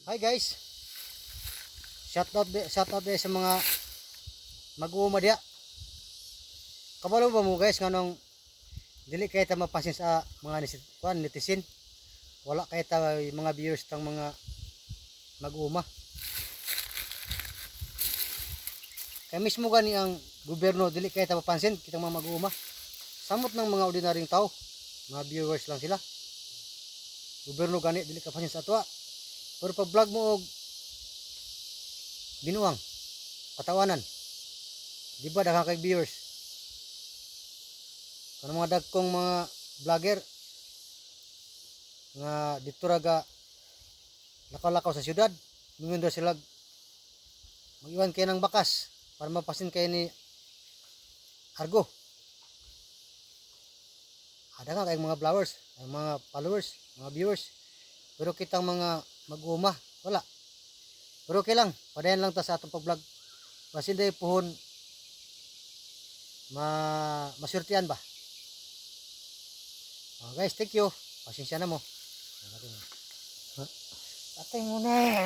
Hi guys. Shoutout din sa mga mag-uuma diya. Kabalo ba mo guys nganong dili kay ta mapasin sa mga netizen. Wala kay ta mga viewers tang mga mag-uuma. Kay mismo gani ang gobyerno dili kay ta mapansin kitang mga mag-uuma. Samot ng mga ordinaryong tao, mga viewers lang sila. Gobyerno gani dili ka pansin sa ato. Pero pag vlog mo og binuang patawanan, di ba daghang kay viewers? Kano mga dagkong mga vlogger nga dito raga lakaw-lakaw sa syudad, mingon daw sila mag-iwan kayo ng bakas para mapasin kayo ni Argo. Ada nga kayong mga mga followers, mga viewers. Pero kitang mga mag-uuma, wala. Pero okay lang, padayan lang ta sa atong pag-vlog. Basin day puhon masurtian ba. Guys, thank you. Pasensya na mo. Patay mo na.